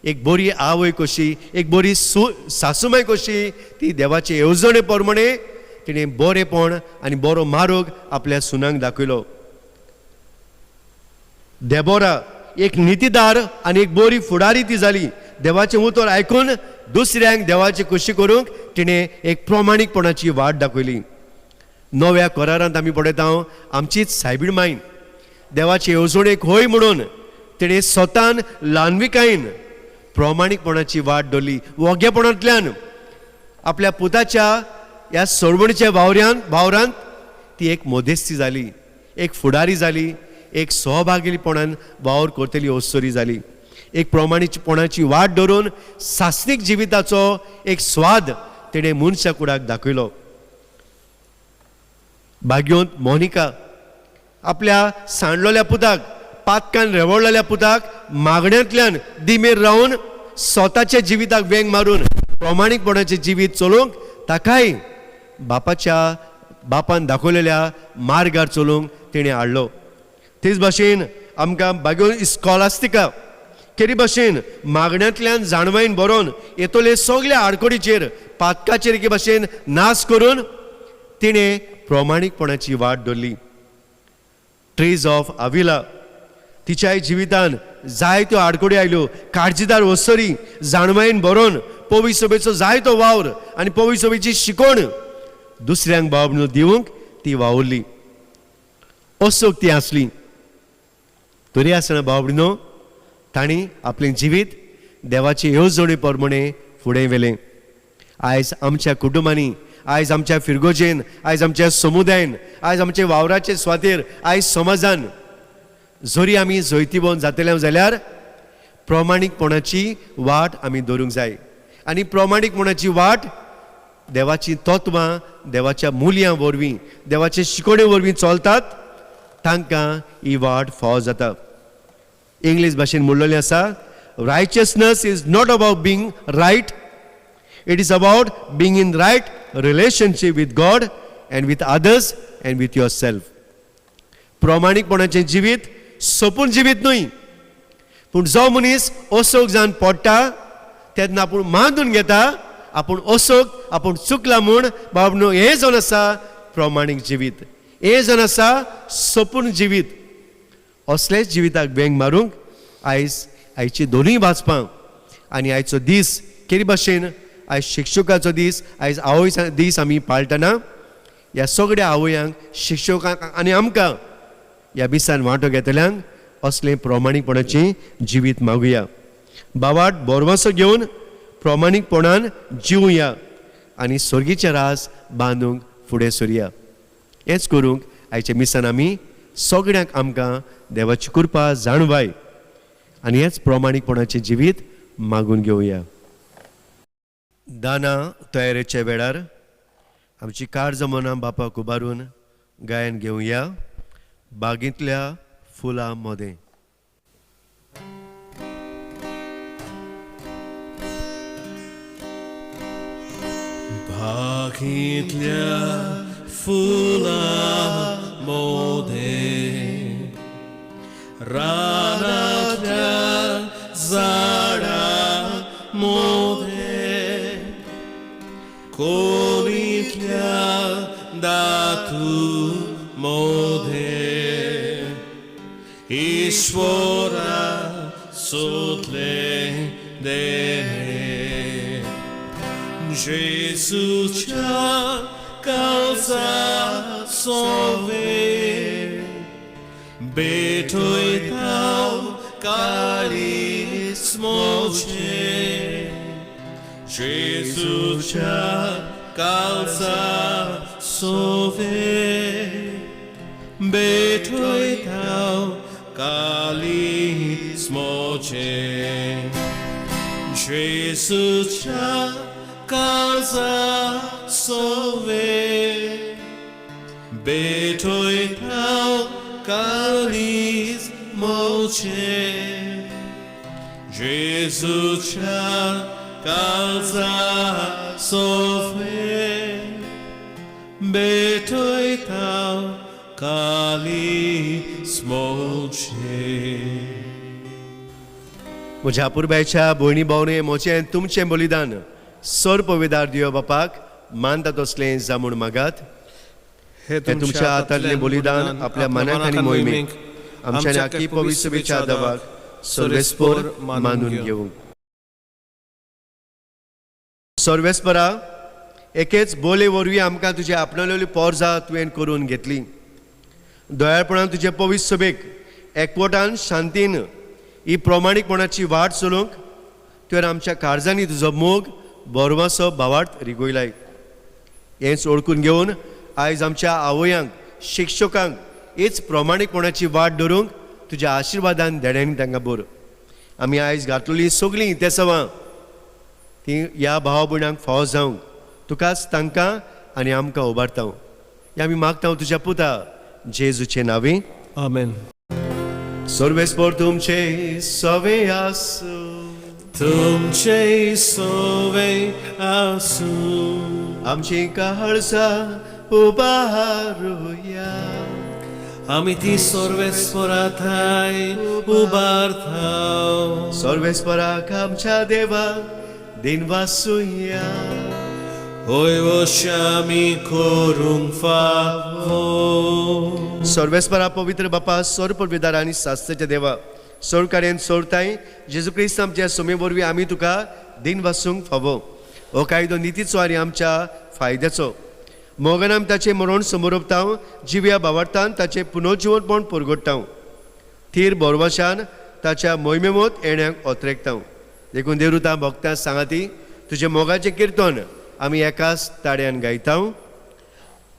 S1: एक बरी आवय कशी, एक बरी सासूमाय कशी ती देवाचे येवजणे प्रमाणे तिणें बरेपण आनी बरो मार्ग आपल्या सुनांक दाखयलो. देबोरा एक नितीदार आनी एक बरी फुडारी ती जाली. देवाचें उतर आयकून दुसऱ्यांक देवाची खुशी करूंक तिणें एक प्रामाणिकपणाची वाट दाखयली. नव्या करारांत आमी पळयता आमचीच सायबीण मायन देवाचे येवजणेक होय म्हणून तिणें स्वतान ल्हानविकायेन प्रामाणिकपणाची वाट धरली. वोग्यापणांतल्यान आपल्या पुताच्या ह्या सोडवणीच्या वावरांत ती एक मोदेस्ती जाली, एक फुडारी जाली, एक सहभागीपणान वावर करतली ओस्तोरी जाली. एक प्रामाणिकपणाची वाट धरून सासणीक जिविताचो एक स्वाद तिणें मनशा कुडाक दाखयलो. भाग्योंत मोनिका आपल्या सांडलोल्या पुताक, पातकान रेवळलेल्या पुताक मागण्यांतल्यान दिमेर रावन स्वताच्या जिविताक वेंग मारून प्रामाणिकपणाचें जिवीत चलोवंक ताकाय बापान दाखयलेल्या मार्गार चलोवंक तिणें हाडलो. तेच भाशेन आमकां बागो इस्कॉलास्तिका केरी भाशेन मागण्यांतल्यान जाणवायन बरोवन येतोले सगल्या आडकोडीचेर पातकाचेर एके भाशेन नाश करून तिणें प्रमाणीकपणाची वाट धरली. ट्रेज ऑफ आविला तिच्याय जिवितान जायत्यो आडकोडी आयल्यो. काळजीदार वस्तरी जाणवायन बरोवन पवी सभेचो जायतो वावर आनी पवी सभेची शिकोण दुसऱ्यांक बाबनो दिवंक ती वावुरली. असोक ती आसली. तरी आसतना बाबडीनो तांणी आपलें जिवीत देवाचे येवजणे प्रमाणे फुडें व्हेलें. आयज आमच्या कुटुंबांनी, आयज आमच्या फिरगोजेन, आयज आमच्या समुदायान, आयज आमच्या वावराचे स्वातेर, आयज समाजान जरी आमी जैतिबोन जातले जाल्यार प्रमाणीकपणाची वाट आमी धरूंक जाय. आनी प्रमाणीकपणाची वाट देवाची तत्वां, देवाच्या मुलयां वरवीं, देवाचे शिकोणे वरवीं चलतात तांकां ही वाट फाव जाता. इंग्लीश भाशेन म्हणलेलें आसा, righteousness is not about being right, it is about being in right relationship with God and with others and with yourself. प्रमाणीकपणाचें जिवीत सोपून जिवीत न्हय, पूण जो मनीस ओसोक जावन पडटा तेन्ना आपूण मानून घेता आपूण ओसोक आपूण चुकला म्हूण बाबनो हें जावन आसा प्रमाणीक जिवीत, हें जावन आसा सोपून जिवीत. असलेच जिविताक बेंग मारूंक आयची दोनूय वाचपां आनी आयचो दीस केरी भाशेन आयज शिक्षकाचो दीस, आयज आवयचो दीस आमी पाळटना ह्या सगळ्या आवयांक, शिक्षकांक आनी आमकां ह्या दिसान वांटो घेतल्यांक असलें प्रमाणीकपणाचें जिवीत मागुया. बावाट बोरवासो घेवन प्रमाणीकपणान जिवया आनी सर्गीचें रास बांदूंक फुडें सरया. हेंच करूंक आयच्या मिसान आमी सगळ्यांक आमकां देवाची कृपा जाणवाय आनी हेच प्रमाणीकपणाचें जिवीत मागून घेवया. दाना तयारेच्या वेळार आमची कारज मनां बापाक उबारून गायन घेवया. बागेंतल्या फुलां मोदें.
S2: बागेंतल्या फुलां मोदें, रानांतल्या झाडां मोदें, कोणींतल्या दातू मोदें, ईश्वरा सोदलें देणे. जेजूच्या काळजा सोवे बेठोयताव काळीज मोचे. जेजूच्या काळजा सोवे बेठोयताव काळीज मोचे. जेजूच्या काळजा सोवे बेठोयताव काळीज मोचे. जेजूच्या काळजा सोवे बेठोयताव काळीज मोचे.
S1: म्हज्या पुरबायच्या भयणी भावने मोचें तुमचें बलिदान सर पविदार दियो बापाक मानता तसलें जामून मागात. हे तुमच्या हातांतलें बलिदान आपल्या मनाक आनी मोहिमेक आमच्या नाकी पवित्र सभेच्या देवाक सर्वेस्पर मानून घेवंक. सर्वेस्परा एकेच बोले वरवीं आमकां तुजे आपणालेली पोरजां तुवें करून घेतली. दयाळपणान तुजे पवित्र सभेक एकवटान शांतीन ही प्रमाणीकपणाची वाट चलोवंक तुवें आमच्या काळजांनी तुजो मोग बोरवासो भावार्थ रिगोयलाय. हेंच ओळखून घेवन आयज आमच्या आवयांक, शिक्षकांक हीच प्रमाणीकपणाची वाट धरूंक तुज्या आशिर्वादान देड्यांनी तांकां बोर. आमी आयज घातलेलीं सगळीं ते सवां ती ह्या भावा भयणांक फाव जावंक तुकाच तांकां आनी आमकां उबारता. हें आमी मागता तुज्या पुता जेजूचे नांवे.
S2: आमेन.
S1: सर्वेस्पर तुमचे सवे आसूं.
S2: तुमचे सोवे आसूं.
S1: आमची काळजा उबारुया.
S2: आमी ती सर्वेस्पराथाय उबारताव.
S1: सर्वेस्पराक आमच्या देवा दिनवासूया.
S2: होय वोशी आमी करूंक फावो.
S1: सर्वेस्परा पवित्र बापा सोर पवित्र आनी सास्त्याच्या देवा सोर कार्यान सोरताय जेजू क्रिस्त आमच्या सोमे वरवीं आमी तुका दिन वासूंक फावो. हो कायदो नितीचो आनी आमच्या फायद्याचो. मोगान आमी ताचें मरण समोरपताव. जिव्या भावार्थान ताचें पुनर्जीवनपण परगडटाव. थीर बोरवाशान ताच्या मोहिमेमोत येण्याक ओतरेकताव. देखून देवृता भक्तां सांगाती तुजे मोगाचें किर्तन आमी एकाच ताड्यान गायताव.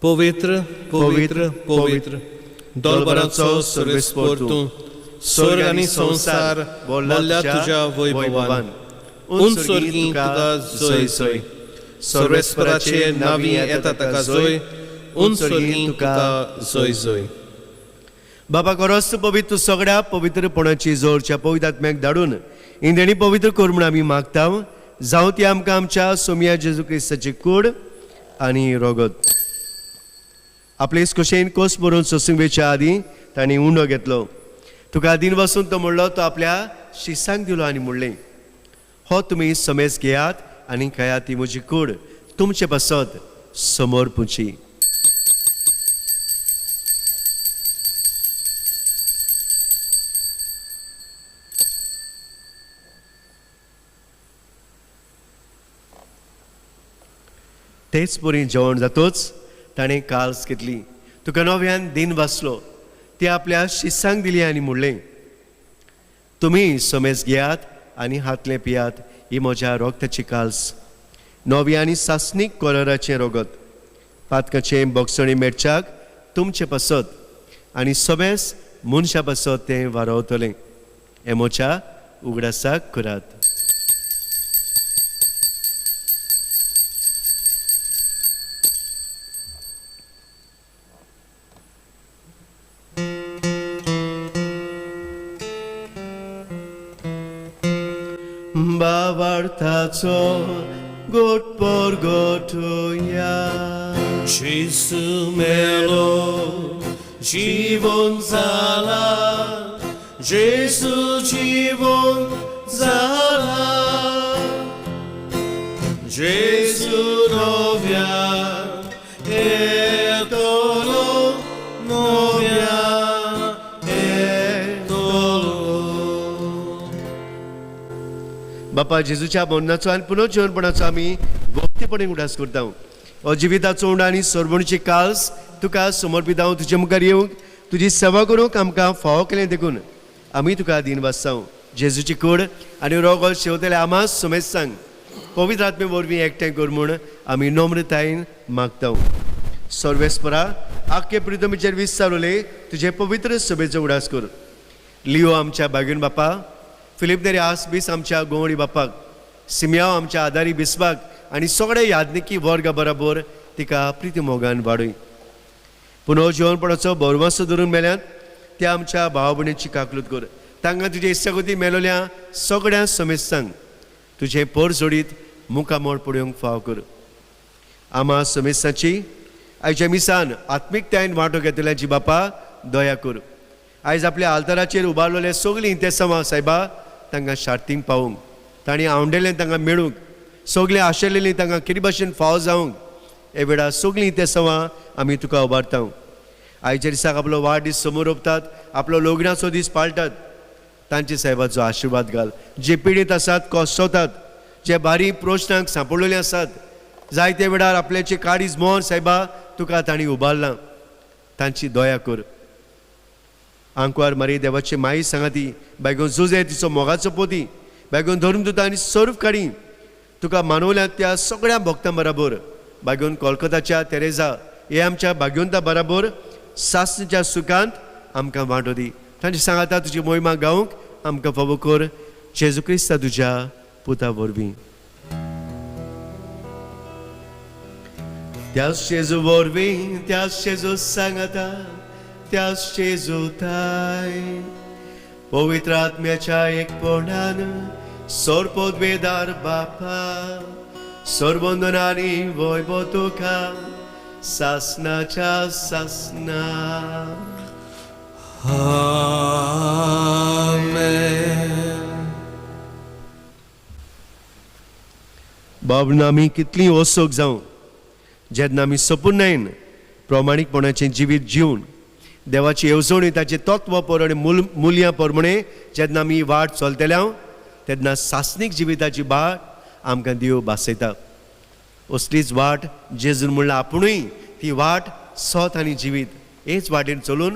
S2: पवित्र पवित्र पवित्र दोलबराचो सर्वेस्पर तूं. स्वर्ग आनी संसार बोल्ल्या तुज्या वैभवान. उंचर्गी तुका जय जय. सर्वेस्पराचे नावी येता ताका जय. उंचर्गी तुका जय जय.
S1: बाबा खरोच पवित्र सगळ्या पवित्रपणाची जोरच्या पवित्र आत्म्याक धाडून इंद्रणी पवित्र कर म्हूण आमी मागताव. जावं ती आमकां आमच्या सोमया जेजू क्रिस्ताची कूड आनी रोगत. आपले कुशेन कोस भरून सोसूंक आदी तांणी उंडो घेतलो. तुका दिन वसून तो म्हणलो तो आपल्या शिसांक दिलो आनी म्हणलें हो तुमी समेज घेयात आनी खयात ती म्हजी कूड तुमचे बसत समोर पुंची. तेच परी जेवण जातोच ताणें काल्स घेतली. तुका नव्यान दिन वाचलो ती आपल्या शिसांक दिली आनी म्हणलें तुमी समेज घेयात आनी हातले पियात ही म्हज्या रोगताची काल्स. नवी आनी सासणीक कलराचें रोगत. पातकाचें बोगसणी मेटच्याक तुमचे पसत आनी समेज मनशा पसत तें वारवतलें. हें म्हज्या उगडासाक करात. Bavartaco God porgotuja.
S2: Jesu melo जीवन जाला. Jesu जीवन जाला. Jesu nowia etolo nowia etolo.
S1: बापा जेजूच्या मरणाचो आनी पुनर्जीवनपणाचो आमी भक्तीपणे उडास करता. हो जिविताचो उंड आनी सोरवणीची काल्स तुका समर्पित हांव तुजे मुखार येवंक तुजी सेवा करूंक आमकां फावो केलें देखून आमी तुका दिन वाचतां. जेजूची कूड आनी रोगोल शेवतले आमां समेज सांग पवित्र आत्मे वरवीं एकठांय कर म्हूण आमी नम्रतायेन मागता. सर्वेस्परा आख्खे प्रितमेचेर विस्तारले तुजे पवित्र सभेचो उडास कर. लिओ आमच्या बागेन बापा. फिलिप नेरी आसबीस आमच्या गोवणी बापाक. सिमियाव आमच्या आदारी बिस्बाक आनी सगळे यादनिकी वर्ग बरोबर तिका प्रिती मोगान वाडय. पुनर्जीवनपणाचो भरवंसो धरून मेल्यात त्या आमच्या भाव भयणीची काकलूत कर. तांकां तुजे इश्टागती मेलोल्या सगळ्या समेज सांग तुजे पर जोडीत मुखामोड पडूंक फाव कर. आमा समेसाची आयच्या मिसान आत्मीकतायेन वांटो घेतल्याची बापा दया कर. आयज आपल्या आल्ताराचेर उबारलेले सगळीं इंतेसांवां सायबा तांकां शार्तींक पावूंक तांणी आवडलें तांकां मेळूंक सगळें आशिल्लीं तांकां कितें भाशेन फाव जावंक हे वेळार सगळीं इंतेसांवां आमी तुका उबारता. आयच्या दिसाक आपलो वाडदीस समोर ओंपतात आपलो लग्नाचो दीस पाळटात तांचे सायबाचो आशिर्वाद घाल. जे पिडीत आसात कोसतात जे बारीक प्रश्नांक सांपडलेले आसात जायते वेळार आपल्याचे काडीज मोर सायबा तुका तांणी उबारलां तांची दया कर. आंकवार मारी देवाचे माई सांगाती बायगून झुजे तिचो मोगाचो पोती बायगून धरून तुता आनी सर्व काडी तुका मानवल्या त्या सगळ्या भक्तां बरोबर बागून कोलकाताच्या तेरेजा हे आमच्या भाग्यवंता बरोबर सासणेच्या सुखांत आमकां वांटो दी. तांची सांगाता तुजी मोहिमा गावंक आमकां फावो कर. जेजू क्रिस्ता तुज्या पुता वरवीं. त्याच जेजू वरवीं त्याच जेजू सांगाता त्याच जेजू थाय पवित्र आत्म्याच्या एकपणान सोरपोदवेदार बापा सर्वंदनानी वैभव तुका सासनाच्या सासना.
S2: Amen.
S1: बाबून आमी कितली ओसोक जावं जेन्ना आमी सपुर्णायेन प्रामाणीकपणाचें जिवीत जिवन देवाची येवजणी ताचे तत्व पर आनी मुल्यां प्रमाणे जेन्ना आमी वाट चलतल्या तेन्ना सासनीक जिविताची वाट आमकां देव भासयता. असलीच वाट जेजून म्हणल्यार आपुणूय ती वाट सोत आनी जिवीत हेच वाटेन चलून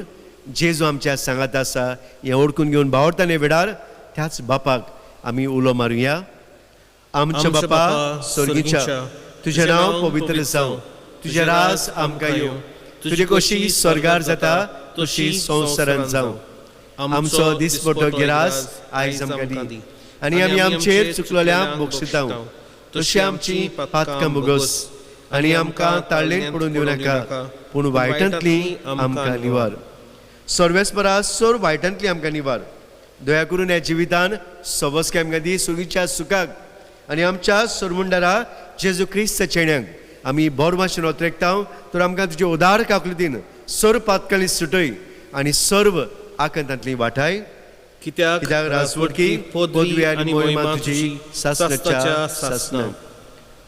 S1: जेजू आमच्या सांगात आसा हें ओळखून घेवन भावरताले वेळार त्याच बापाक आमी उलो मारुया. आमच्या बापा स्वर्गीच्या तुजें नांव पवित्र जावं, तुजें रास आमकां येवं, तुजी कशी स्वर्गार जाता तशी संवसारांत जावं. आमचो दिसपट्टो गिरास आयज आमकां दी आनी आमी आमचेर चुकलोल्यांक बक्षितांव तशी आमची पातकां बुगोस आनी आमकां ताळणेंत पडून दिवं नाका पूण वायटांतली आमकां निवार. सर्वेस्परा सोर वायटांतली आमकां निवार. दया करून ह्या जिवितान सवस्के आमकां दी सुगीच्या सुखाक आनी आमच्या सोरमुंडारा जेजू क्रिस्त चेड्यांक आमी बरो भाशेन ओतरेकतांव तर आमकां तुजे उदार काकुलीतीन सोर पातकांनी सुटय आनी सर्व आकंतांतली वाटाय. कित्याक राजवटकी पदवी आनी मोहिमा तुजी सासणाच्या सासणां.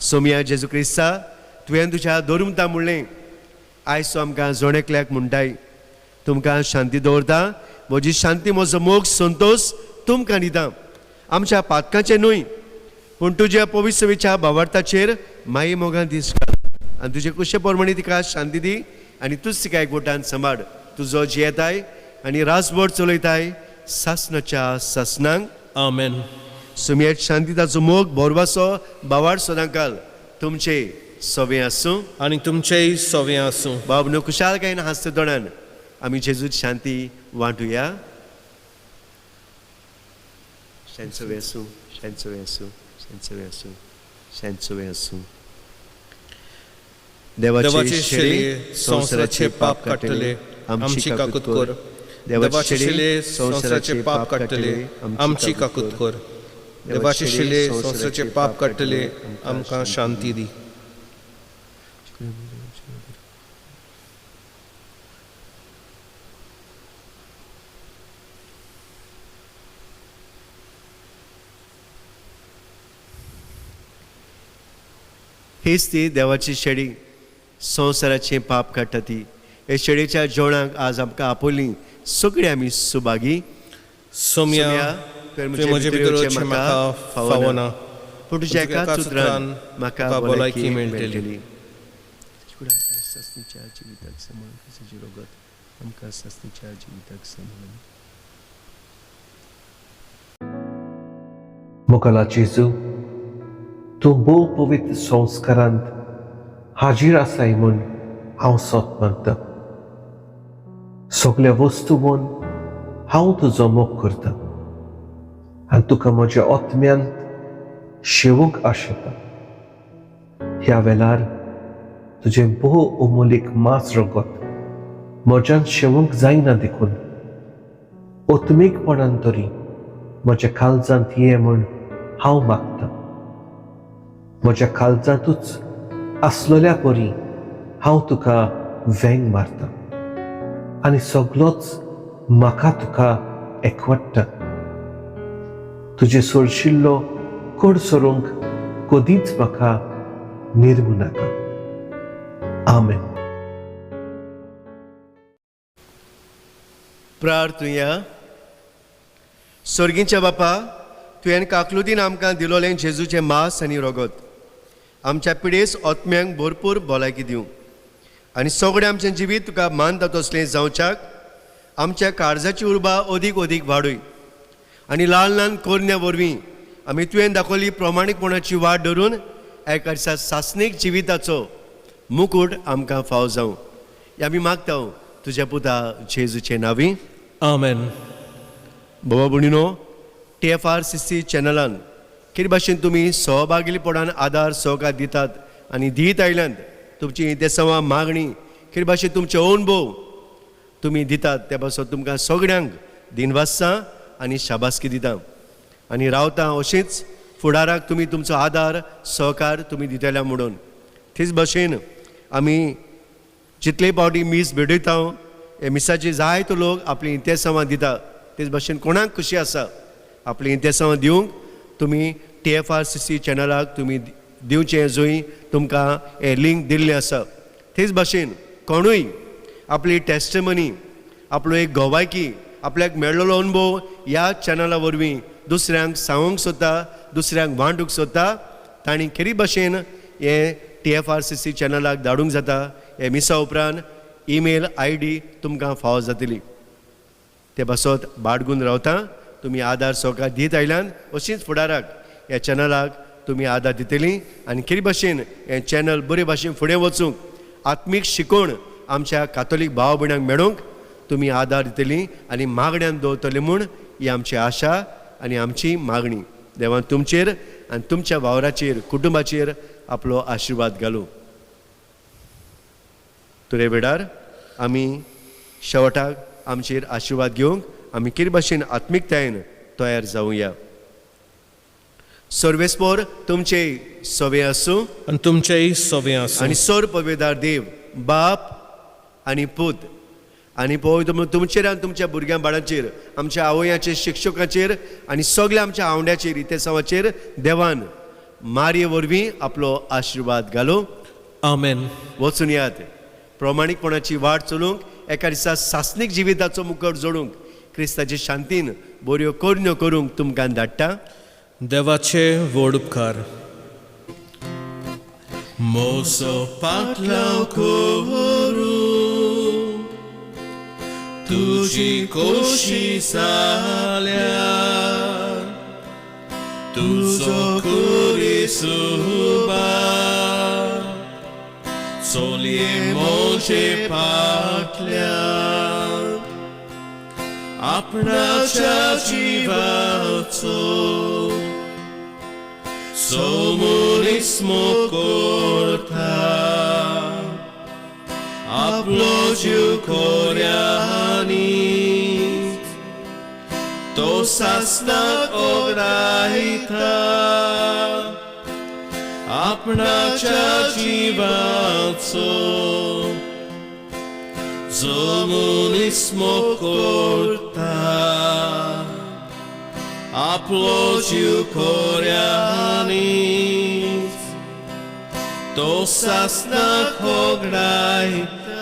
S1: सोम्या जेजू क्रिस्ता तुवें तुज्या दोरुमता म्हणलें आयज तूं आमकां जोणेकल्याक म्हणटाय तुमकां शांती दवरता, म्हजी शांती म्हजो मोग संतोश तुमकां दिता. आमच्या पातकांचें न्हय पूण तुज्या पवित्रविच्या भावार्थाचेर माये मोगान दीस आनी तुजे कुशे प्रमाणे तिका शांती दी आनी तूंच तिका एकवटान सांबाळ. तुजो जियेताय आनी राजवट चलयताय सासणाच्या सासणांक.
S2: Amen.
S1: सुमयेत शांतीताचो मोग बोरवासो भावार सदांकाल तुमचे सवे आसूं
S2: आनी तुमचेय सवें आसूं.
S1: बाबनो कुशालकायेन हांसता दोळ्यान आमी जेजूच शांती वांटुया. शांतसवे आसूं, शांतसवे आसूं, शांतसवे आसूं, शांतसवे आसूं. देवाचे शेळे संवसाराचे पाप काडटले आमची काकूत कर.
S2: देवाचे शिले संवसाराचे पाप काडटले आमची काकूत कर. देवाचे शिले संवसाराचे पाप काडटले आमकां शांती दी.
S1: हीच ती देवाची शेळी संवसाराचें पाप काडटा ती. हे शेळीच्या जेवणाक आज आमकां आपयली सगळीं आमी सुभागी.
S2: सोम्या तुवें म्हजे भितर म्हाका फावना
S1: पूण तुज्या एकाच उतरान म्हाका भलायकी मेळटली. सासणीच्या जिविताक सांबाळ रोगात आमकां सासणीच्या जिविताक सांबाळ.
S4: मोगला जेजू तूं भोव पवित्र संस्कारांत हाजीर आसाय म्हूण हांव सोत मागता. सगळ्या वस्तू म्हूण हांव तुजो मोग करता आनी तुका म्हज्या आत्म्यांत शेवूंक आशेता. ह्या वेळार तुजें भोव अमोलीक मास रगत म्हज्यान शेवूंक जायना देखून आत्मीकपणान तरी म्हज्या काळजांत ये म्हूण हांव मागता. म्हज्या काळजांतूच आसलोल्या परी हांव तुका वेंग मारता आनी सगळोच म्हाका तुका एकवट्टा. तुजे सोडशिल्लो कोड सोरूंक कदींच म्हाका निर्मू नाका. आमेन.
S1: प्रार्थुया. स्वर्गीच्या बापा तुवें काकलुतीन आमकां दिलोलें जेजूचें मास आनी रगत आमच्या पिडेस आत्म्यांक भरपूर भलायकी दिवं आनी सगळें आमचें जिवीत तुका मानता तसलें जावच्याक आमच्या काळजाची उर्बा अदीक अदीक वाडय आनी ल्हान ल्हान कोरण्या वरवीं आमी तुवें दाखयली प्रमाणीकपणाची वाट धरून एका दिसा सासणीक जिविताचो मुकूट आमकां फाव जावं. हें आमी मागता तुज्या पुता जेजूचे नांवी.
S2: Amen.
S1: बाबा भणीनो TFRCC चॅनलान कितें भाशेन तुमी सहभागीपणान आदार सहकार दितात आनी दीत आयल्यात तुमची देसांवां मागणी कितें भाशेन तुमचे अनुभव तुमी दितात त्या पासून तुमकां सगळ्यांक दिनवासां आनी शाबासकी दिता आनी रावता अशींच फुडाराक तुमी तुमचो आदार सहकार तुमी दितल्या म्हणून तेच भाशेन आमी जितले फावटी मीस भेटयता हे मिसाचे जायतो लोक आपली इंतेसांवां दिता तेच भाशेन कोणाक खुशी आसा आपली इंतेसांवां दिवंक तुमी TFRCC चॅनलाक तुमी दिवचें जंय तुमकां हे लिंक दिल्लें आसा तेच भाशेन कोणूय आपली टेस्टमनी आपलो एक गवायकी आपल्याक मेळ्ळलो अनुभव ह्या चॅनला वरवीं दुसऱ्यांक सांगूंक सोदता दुसऱ्यांक वांटूंक सोदता तांणी खरी भाशेन हे TFRCC चॅनलाक धाडूंक जाता हे मिसा उपरांत ईमेल ID तुमकां फावो जातली ते बसत बाळगून रावता तुमी आदार सोका दीत आयल्यान अशींच फुडाराक ह्या चॅनलाक तुमी आदार दितली आनी खरी भाशेन हें चॅनल बरे भाशेन फुडें वचूंक आत्मीक शिकोवण आमच्या कातोलीक भाव भयणांक मेळूंक तुमी आदार दितली आनी मागण्यांत दवरतले म्हूण ही आमची आशा आनी आमची मागणी देवान तुमचेर आनी तुमच्या वावराचेर कुटुंबाचेर आपलो आशिर्वाद घालूं तुरे वेळार आमी शेवटाक आमचेर आशिर्वाद घेवंक आमी कितें भाशेन आत्मीकतायेन तयार जावया सर्वेस्पोर तुमचे सवे आसूं
S2: आनी तुमचेय सवे आसूं
S1: आनी सर पवेदार देव बाप आनी पूत आनी पळय तुमचेर आनी तुमच्या भुरग्यां बाळांचेर आमच्या आवयांचेर शिक्षकांचेर आनी सगळ्या आमच्या आवंड्याचेर इतेसांवाचेर देवान मारये वरवीं आपलो आशिर्वाद घालूं
S2: आमेन
S1: वचून यात प्रमाणीकपणाची वाट चलूंक एका दिसा सासनीक जिविताचो मुखट जोडूंक क्रिस्ताचे शांतीन बऱ्यो कोरण्यो करूंक तुमकां धाडटा
S2: देवाचे व्हड उपकार मोसो पातलाव करू तुजी खोशी जाल्या तुजो कुरिसुबा सोलये मोजे पातल्या आपणाच्या जिवाचो सोमुनिस्मो करता आपलो जीव कोऱ्यांनी तो सासनाक ओगडायता आपणाच्या जिवाचो सोमुनिस्मो करता आपलो जीव कोऱ्यांनी तो सासनाक ओगडायता